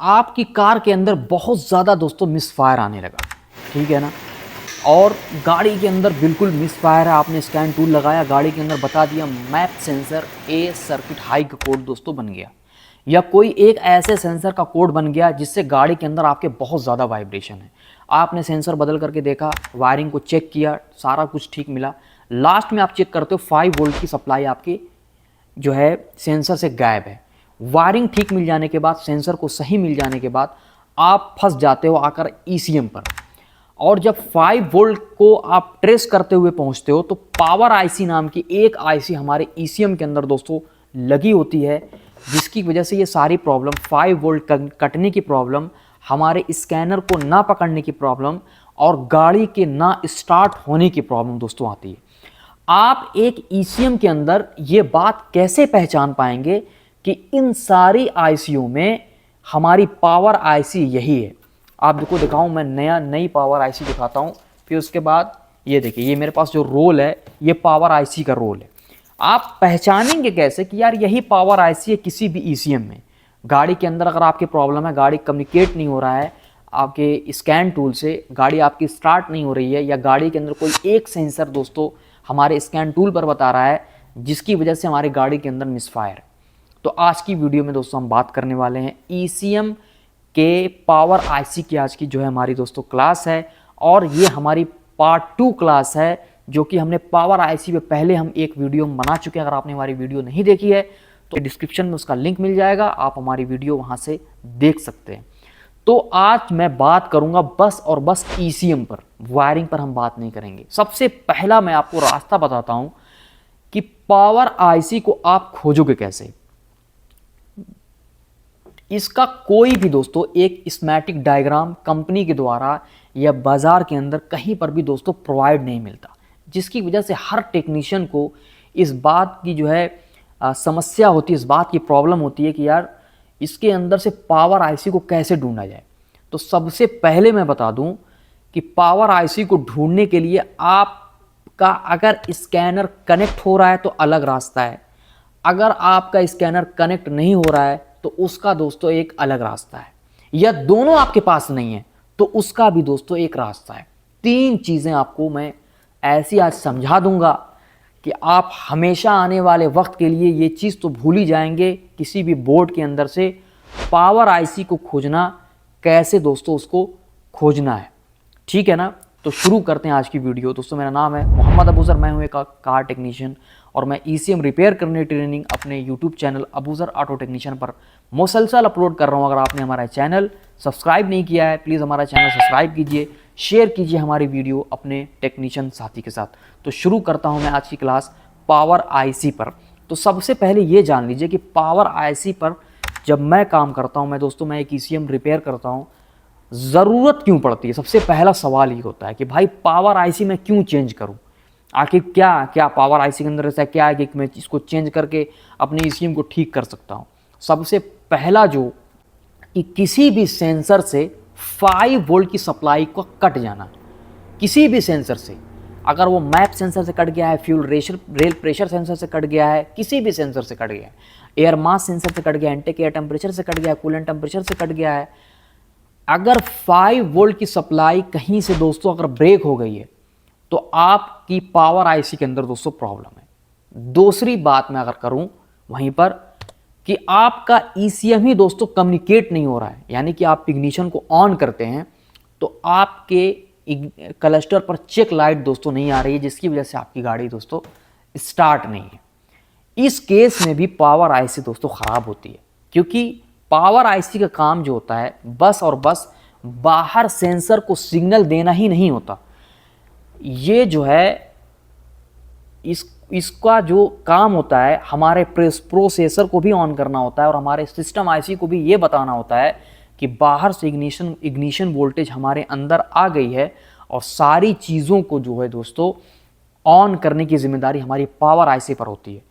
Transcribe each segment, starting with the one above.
आपकी कार के अंदर बहुत ज़्यादा दोस्तों मिसफायर आने लगा, ठीक है ना। और गाड़ी के अंदर बिल्कुल मिसफायर है, आपने स्कैन टूल लगाया, गाड़ी के अंदर बता दिया मैप सेंसर ए सर्किट हाई का कोड दोस्तों बन गया, या कोई एक ऐसे सेंसर का कोड बन गया जिससे गाड़ी के अंदर आपके बहुत ज़्यादा वाइब्रेशन है। आपने सेंसर बदल करके देखा, वायरिंग को चेक किया, सारा कुछ ठीक मिला, लास्ट में आप चेक करते हो 5 वोल्ट की सप्लाई आपकी जो है सेंसर से गायब है। वायरिंग ठीक मिल जाने के बाद, सेंसर को सही मिल जाने के बाद आप फंस जाते हो आकर ईसीएम पर। और जब 5 वोल्ट को आप ट्रेस करते हुए पहुंचते हो तो पावर आईसी नाम की एक आईसी हमारे ईसीएम के अंदर दोस्तों लगी होती है, जिसकी वजह से ये सारी प्रॉब्लम, 5 वोल्ट कटने की प्रॉब्लम, हमारे स्कैनर को ना पकड़ने की प्रॉब्लम और गाड़ी के ना स्टार्ट होने की प्रॉब्लम दोस्तों आती है। आप एक ईसीएम के अंदर ये बात कैसे पहचान पाएंगे कि इन सारी आईसीयू में हमारी पावर आईसी यही है। आप देखो दिखाऊं, मैं नई पावर आईसी दिखाता हूं, फिर उसके बाद ये देखिए, ये मेरे पास जो रोल है ये पावर आईसी का रोल है। आप पहचानेंगे कैसे कि यार यही पावर आईसी है किसी भी ईसीएम में। गाड़ी के अंदर अगर आपकी प्रॉब्लम है, गाड़ी कम्युनिकेट नहीं हो रहा है आपके स्कैन टूल से, गाड़ी आपकी स्टार्ट नहीं हो रही है, या गाड़ी के अंदर कोई एक सेंसर दोस्तों हमारे स्कैन टूल पर बता रहा है जिसकी वजह से हमारी गाड़ी के अंदर मिसफायर है, तो आज की वीडियो में दोस्तों हम बात करने वाले हैं ईसीएम के पावर आईसी की। आज की जो है हमारी दोस्तों क्लास है, और ये हमारी पार्ट 2 क्लास है, जो कि हमने पावर आईसी पे पहले हम एक वीडियो बना चुके हैं। अगर आपने हमारी वीडियो नहीं देखी है तो डिस्क्रिप्शन में उसका लिंक मिल जाएगा, आप हमारी वीडियो वहां से देख सकते हैं। तो आज मैं बात करूंगा बस और बस ईसीएम पर, वायरिंग पर हम बात नहीं करेंगे। सबसे पहला मैं आपको रास्ता बताता हूं कि पावर आईसी को आप खोजोगे कैसे। इसका कोई भी दोस्तों एक स्कीमेटिक डायग्राम कंपनी के द्वारा या बाजार के अंदर कहीं पर भी दोस्तों प्रोवाइड नहीं मिलता, जिसकी वजह से हर टेक्नीशियन को इस बात की जो है समस्या होती है, इस बात की प्रॉब्लम होती है कि यार इसके अंदर से पावर आईसी को कैसे ढूंढा जाए। तो सबसे पहले मैं बता दूं कि पावर आईसी को ढूंढने के लिए आपका अगर स्कैनर कनेक्ट हो रहा है तो अलग रास्ता है, अगर आपका स्कैनर कनेक्ट नहीं हो रहा है तो उसका दोस्तों एक अलग रास्ता है, या दोनों आपके पास नहीं है तो उसका भी दोस्तों एक रास्ता है। 3 चीज़ें आपको मैं ऐसी आज समझा दूंगा कि आप हमेशा आने वाले वक्त के लिए ये चीज़ तो भूल ही जाएंगे, किसी भी बोर्ड के अंदर से पावर आईसी को खोजना कैसे दोस्तों उसको खोजना है, ठीक है ना। तो शुरू करते हैं आज की वीडियो। दोस्तों मेरा नाम है मोहम्मद अबूज़र, मैं हूँ एक कार टेक्नीशियन, और मैं ईसीएम रिपेयर करने ट्रेनिंग अपने YouTube channel Abuzar auto technician पर मुसलसल अपलोड कर रहा हूँ। अगर आपने हमारा चैनल सब्सक्राइब नहीं किया है, प्लीज़ हमारा चैनल सब्सक्राइब कीजिए, शेयर कीजिए हमारी वीडियो अपने टेक्नीशियन साथी के साथ। तो शुरू करता हूँ मैं आज की क्लास पावर आईसी पर। तो सबसे पहले ये जान लीजिए कि पावर आईसी पर जब मैं काम करता हूँ, मैं एक ईसीएम रिपेयर करता हूँ, ज़रूरत क्यों पड़ती है। सबसे पहला सवाल ये होता है कि भाई पावर आईसी मैं क्यों चेंज करूँ, आखिर क्या पावर आईसी के अंदर ऐसा क्या है कि मैं इसको चेंज करके अपने ईसीएम को ठीक कर सकता हूँ। सबसे पहला जो कि किसी भी सेंसर से 5 वोल्ट की सप्लाई को कट जाना, किसी भी सेंसर से, अगर वो मैप सेंसर से कट गया है, फ्यूल रेल प्रेशर सेंसर से कट गया है, किसी भी सेंसर से कट गया है, एयर मास सेंसर से कट गया है, इनटेक एयर टेम्परेचर से कट गया है, कूलेंट टेम्परेचर से कट गया है, अगर 5 वोल्ट की सप्लाई कहीं से दोस्तों अगर ब्रेक हो गई है तो आपकी पावर आईसी के अंदर दोस्तों प्रॉब्लम है। दूसरी बात मैं अगर करूं वहीं पर कि आपका ईसीएम ही दोस्तों कम्युनिकेट नहीं हो रहा है, यानी कि आप इग्निशन को ऑन करते हैं तो आपके क्लस्टर पर चेक लाइट दोस्तों नहीं आ रही है, जिसकी वजह से आपकी गाड़ी दोस्तों स्टार्ट नहीं है। इस केस में भी पावर आईसी दोस्तों खराब होती है, क्योंकि पावर आईसी का काम जो होता है बस और बस बाहर सेंसर को सिग्नल देना ही नहीं होता। ये जो है इसका जो काम होता है हमारे प्रोसेसर को भी ऑन करना होता है, और हमारे सिस्टम आईसी को भी ये बताना होता है कि बाहर से इग्निशन वोल्टेज हमारे अंदर आ गई है, और सारी चीज़ों को जो है दोस्तों ऑन करने की जिम्मेदारी हमारी पावर आईसी पर होती है।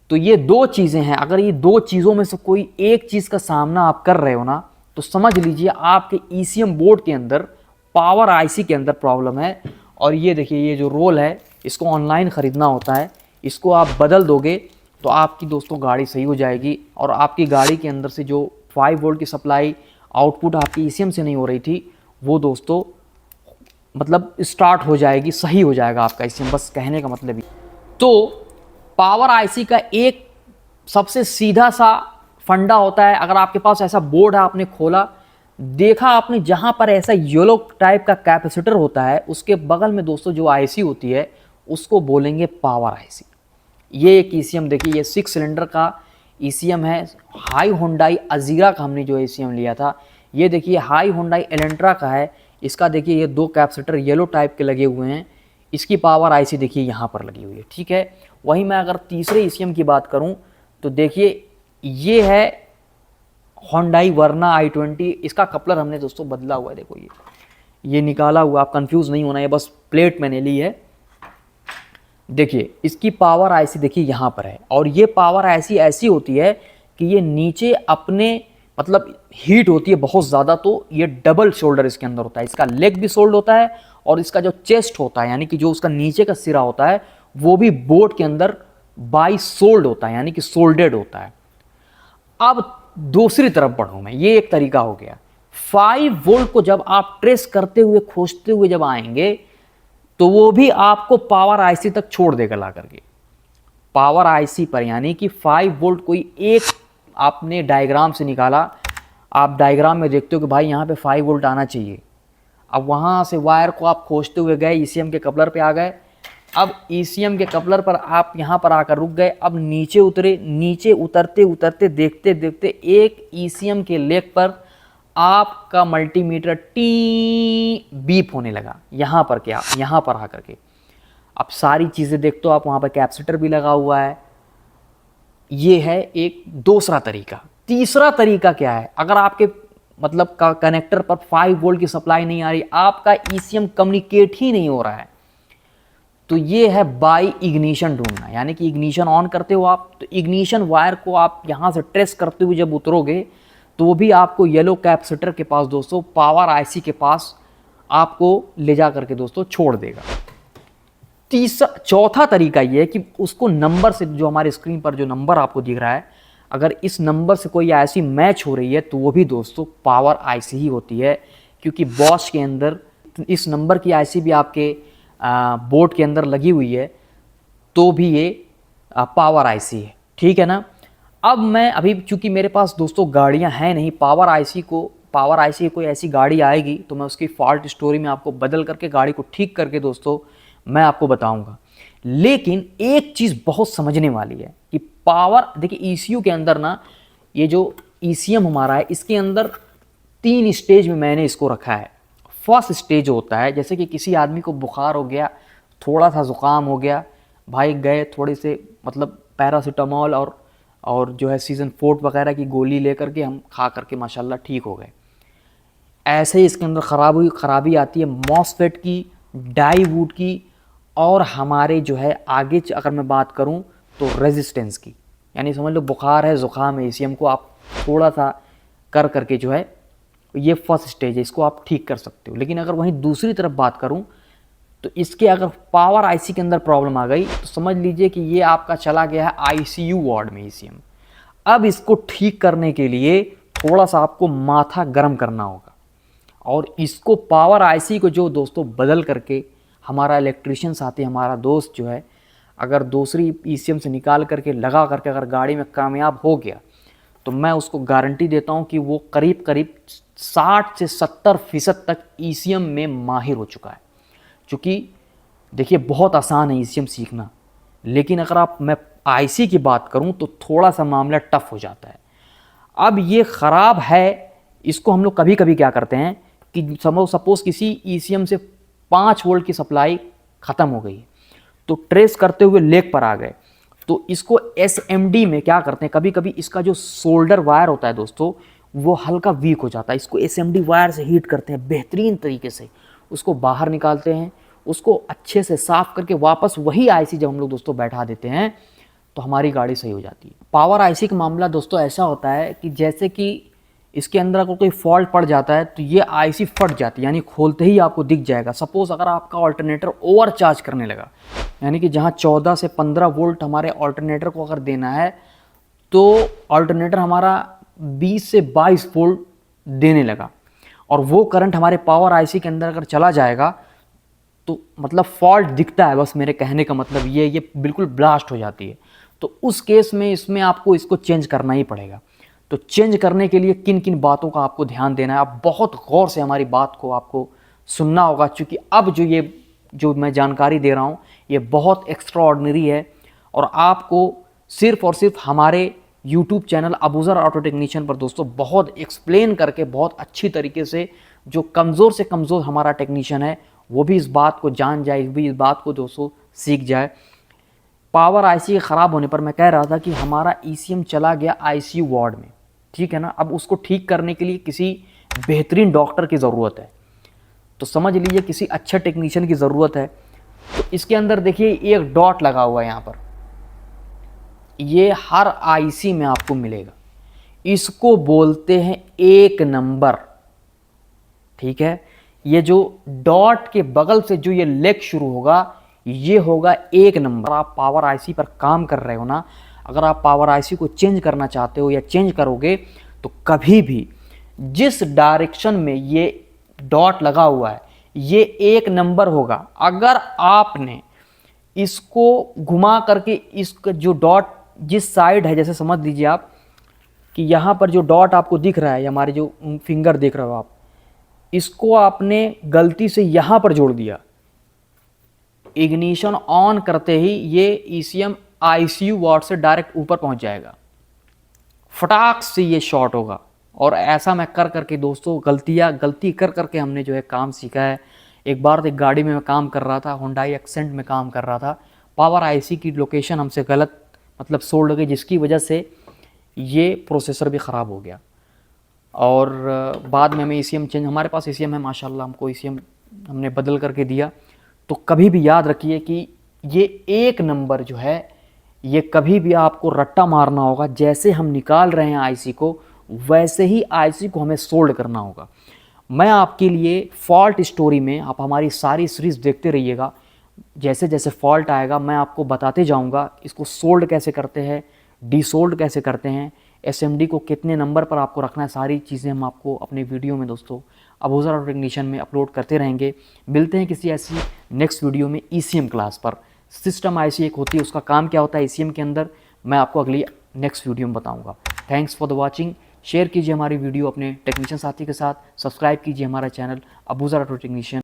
तो ये 2 चीज़ें हैं, अगर ये 2 चीज़ों में से कोई एक चीज़ का सामना आप कर रहे हो ना, तो समझ लीजिए आपके ईसीएम बोर्ड के अंदर पावर आईसी के अंदर प्रॉब्लम है। और ये देखिए, ये जो रोल है इसको ऑनलाइन ख़रीदना होता है, इसको आप बदल दोगे तो आपकी दोस्तों गाड़ी सही हो जाएगी, और आपकी गाड़ी के अंदर से जो 5 वोल्ट की सप्लाई आउटपुट आपकी ईसीएम से नहीं हो रही थी, वो दोस्तों मतलब स्टार्ट हो जाएगी, सही हो जाएगा आपका ईसीएम, बस कहने का मतलब ही। तो पावर आईसी का एक सबसे सीधा सा फंडा होता है, अगर आपके पास ऐसा बोर्ड है, आपने खोला, देखा आपने, जहां पर ऐसा येलो टाइप का कैपेसिटर होता है, उसके बगल में दोस्तों जो आईसी होती है उसको बोलेंगे पावर आईसी। ये एक ईसीएम देखिए, ये 6 सिलेंडर का ईसीएम है, हाई होंडाई अजीरा का हमने जो ईसीएम लिया था। ये देखिए हाई होंडाई एलेंट्रा का है, इसका देखिए ये 2 कैपेसिटर येलो टाइप के लगे हुए हैं, इसकी पावर आईसी देखिए यहाँ पर लगी हुई है, ठीक है। वहीं मैं अगर तीसरे ईसीएम की बात करूँ तो देखिए ये है होंडाई वर्ना i20, इसका कपलर हमने दोस्तों बदला हुआ है, देखो ये निकाला हुआ, आप कंफ्यूज नहीं होना, ये बस प्लेट मैंने ली है। देखिए इसकी पावर आईसी देखिए यहाँ पर है, और ये पावर आईसी ऐसी होती है कि ये नीचे अपने मतलब हीट होती है बहुत ज़्यादा, तो ये डबल शोल्डर इसके अंदर होता है, इसका लेग भी सोल्ड होता है और इसका जो चेस्ट होता है यानी कि जो उसका नीचे का सिरा होता है वो भी बोर्ड के अंदर बाई सोल्ड होता है, यानी कि सोल्डेड होता है। अब दूसरी तरफ बढ़ूं मैं, ये एक तरीका हो गया। 5 वोल्ट को जब आप ट्रेस करते हुए खोजते हुए जब आएंगे तो वो भी आपको पावर आईसी तक छोड़ देगा ला करके, पावर आईसी पर, यानी कि 5 वोल्ट कोई एक आपने डायग्राम से निकाला, आप डायग्राम में देखते हो कि भाई यहाँ पे 5 वोल्ट आना चाहिए। अब वहाँ से वायर को आप खोजते हुए गए, ईसीएम के कपलर पे आ गए, अब ईसीएम के कपलर पर आप यहाँ पर आकर रुक गए, अब नीचे उतरे, नीचे उतरते उतरते देखते देखते एक ईसीएम के लेग पर आपका मल्टीमीटर टी बीप होने लगा, यहाँ पर क्या, यहाँ पर आकर के। अब सारी चीज़ें देखते हो आप, वहाँ पर कैपेसिटर भी लगा हुआ है। ये है एक दूसरा तरीका। तीसरा तरीका क्या है, अगर आपके मतलब का कनेक्टर पर 5 वोल्ट की सप्लाई नहीं आ रही, आपका ईसीएम कम्युनिकेट ही नहीं हो रहा है, तो ये है बाई इग्निशन ढूंढना, यानी कि इग्निशन ऑन करते हो आप, तो इग्निशन वायर को आप यहाँ से ट्रेस करते हुए जब उतरोगे तो वो भी आपको येलो कैपेसिटर के पास दोस्तों, पावर आईसी के पास आपको ले जा करके दोस्तों छोड़ देगा। चौथा तरीका ये है कि उसको नंबर से, जो हमारे स्क्रीन पर जो नंबर आपको दिख रहा है, अगर इस नंबर से कोई आईसी मैच हो रही है तो वो भी दोस्तों पावर आईसी ही होती है, क्योंकि बॉश के अंदर इस नंबर की आईसी भी आपके बोर्ड के अंदर लगी हुई है, तो भी ये पावर आईसी है, ठीक है ना। अब मैं अभी चूंकि मेरे पास दोस्तों गाड़ियां हैं नहीं, पावर आईसी की कोई ऐसी गाड़ी आएगी तो मैं उसकी फॉल्ट स्टोरी में आपको बदल करके गाड़ी को ठीक करके दोस्तों मैं आपको बताऊंगा। लेकिन एक चीज़ बहुत समझने वाली है कि पावर, देखिए ईसीयू के अंदर ना, ये जो ईसीएम हमारा है इसके अंदर 3 स्टेज में मैंने इसको रखा है। फर्स्ट स्टेज होता है जैसे कि किसी आदमी को बुखार हो गया, थोड़ा सा ज़ुकाम हो गया, भाई गए थोड़े से मतलब पैरासीटामोल और जो है सीजन 4 वगैरह की गोली लेकर के हम खा करके माशाल्लाह ठीक हो गए। ऐसे ही इसके अंदर खराबी आती है मॉसफेट की, डाईवुड की, और हमारे जो है आगे अगर मैं बात करूं तो रेजिस्टेंस की, यानी समझ लो बुखार है, ज़ुकाम है, ईसीएम को आप थोड़ा सा कर करके जो है, ये फर्स्ट स्टेज है, इसको आप ठीक कर सकते हो। लेकिन अगर वहीं दूसरी तरफ बात करूं तो इसके अगर पावर आईसी के अंदर प्रॉब्लम आ गई तो समझ लीजिए कि ये आपका चला गया है आईसीयू वार्ड में ईसीएम। अब इसको ठीक करने के लिए थोड़ा सा आपको माथा गर्म करना होगा, और इसको पावर आईसी को जो दोस्तों बदल करके हमारा इलेक्ट्रीशियन साथी, हमारा दोस्त जो है, अगर दूसरी ईसीएम से निकाल करके लगा करके अगर गाड़ी में कामयाब हो गया तो मैं उसको गारंटी देता हूं कि वो करीब करीब 60 से 70% तक ईसीएम में माहिर हो चुका है। क्योंकि देखिए बहुत आसान है ईसीएम सीखना, लेकिन अगर मैं आईसी की बात करूं तो थोड़ा सा मामला टफ हो जाता है। अब ये ख़राब है, इसको हम लोग कभी कभी क्या करते हैं कि सपोज़ किसी ईसीएम से 5 वोल्ट की सप्लाई ख़त्म हो गई, तो ट्रेस करते हुए लेग पर आ गए, तो इसको एसएमडी में क्या करते हैं, कभी कभी इसका जो सोल्डर वायर होता है दोस्तों वो हल्का वीक हो जाता है, इसको एसएमडी वायर से हीट करते हैं बेहतरीन तरीके से, उसको बाहर निकालते हैं, उसको अच्छे से साफ़ करके वापस वही आईसी जब हम लोग दोस्तों बैठा देते हैं तो हमारी गाड़ी सही हो जाती है। पावर आईसी का मामला दोस्तों ऐसा होता है कि जैसे कि इसके अंदर अगर कोई फॉल्ट पड़ जाता है तो ये आईसी फट जाती है, यानी खोलते ही आपको दिख जाएगा। सपोज़ अगर आपका ऑल्टरनेटर ओवर चार्ज करने लगा, यानी कि जहाँ 14 से 15 वोल्ट हमारे ऑल्टरनेटर को अगर देना है तो ऑल्टरनेटर हमारा 20 से 22 वोल्ट देने लगा, और वो करंट हमारे पावर आईसी के अंदर अगर चला जाएगा तो मतलब फॉल्ट दिखता है, बस मेरे कहने का मतलब ये बिल्कुल ब्लास्ट हो जाती है। तो उस केस में इसमें आपको इसको चेंज करना ही पड़ेगा। तो चेंज करने के लिए किन किन बातों का आपको ध्यान देना है, आप बहुत गौर से हमारी बात को आपको सुनना होगा, क्योंकि अब जो मैं जानकारी दे रहा हूँ ये बहुत एक्स्ट्रा ऑर्डिनरी है, और आपको सिर्फ और सिर्फ हमारे YouTube channel Abuzar auto technician पर दोस्तों बहुत एक्सप्लेन करके, बहुत अच्छी तरीके से, जो कमज़ोर से कमज़ोर हमारा टेक्नीशियन है वो भी इस बात को जान जाए, वो भी इस बात को दोस्तों सीख जाए। पावर आईसी के ख़राब होने पर मैं कह रहा था कि हमारा ईसीएम चला गया आईसीयू वार्ड में, ठीक है ना। अब उसको ठीक करने के लिए किसी बेहतरीन डॉक्टर की ज़रूरत है, तो समझ लीजिए किसी अच्छे टेक्नीशियन की ज़रूरत है। तो इसके अंदर देखिए एक डॉट लगा हुआ है यहाँ पर, ये हर आईसी में आपको मिलेगा, इसको बोलते हैं 1 नंबर, ठीक है। ये जो डॉट के बगल से जो ये लेग शुरू होगा ये होगा 1 नंबर। आप पावर आईसी पर काम कर रहे हो ना, अगर आप पावर आईसी को चेंज करना चाहते हो या चेंज करोगे तो कभी भी जिस डायरेक्शन में ये डॉट लगा हुआ है ये 1 नंबर होगा। अगर आपने इसको घुमा करके इसका जो डॉट जिस साइड है, जैसे समझ लीजिए आप कि यहाँ पर जो डॉट आपको दिख रहा है, हमारे जो फिंगर देख रहे हो आप, इसको आपने गलती से यहाँ पर जोड़ दिया, इग्निशन ऑन करते ही ये ईसीएम आईसीयू वार्ड से डायरेक्ट ऊपर पहुँच जाएगा, फटाक से ये शॉर्ट होगा। और ऐसा मैं कर करके दोस्तों गलती कर करके हमने जो है काम सीखा है। एक बार एक गाड़ी में मैं काम कर रहा था, हुंडई एक्सेंट में काम कर रहा था, पावर आईसी की लोकेशन हमसे गलत मतलब सोल्ड गई, जिसकी वजह से ये प्रोसेसर भी ख़राब हो गया। और बाद में हमें ईसीएम चेंज, हमारे पास ईसीएम है माशाल्लाह, हमको ईसीएम हमने बदल करके दिया। तो कभी भी याद रखिए कि ये 1 नंबर जो है ये कभी भी आपको रट्टा मारना होगा, जैसे हम निकाल रहे हैं आईसी को वैसे ही आईसी को हमें सोल्ड करना होगा। मैं आपके लिए फॉल्ट स्टोरी में, आप हमारी सारी सीरीज़ देखते रहिएगा, जैसे जैसे फॉल्ट आएगा मैं आपको बताते जाऊंगा, इसको सोल्ड कैसे करते हैं, डीसोल्ड कैसे करते हैं, एसएमडी को कितने नंबर पर आपको रखना है, सारी चीज़ें हम आपको अपने वीडियो में दोस्तों अबूज़र ऑटो टेक्नीशियन में अपलोड करते रहेंगे। मिलते हैं किसी ऐसी नेक्स्ट वीडियो में ईसीएम क्लास पर। सिस्टम आईसी एक होती है, उसका काम क्या होता है ईसीएम के अंदर, मैं आपको अगली नेक्स्ट वीडियो में बताऊँगा। Thanks for the watching. Share कीजिए हमारी वीडियो अपने टेक्नीशियन साथी के साथ, सब्सक्राइब कीजिए हमारा चैनल अबूज़र ऑटो टेक्नीशियन।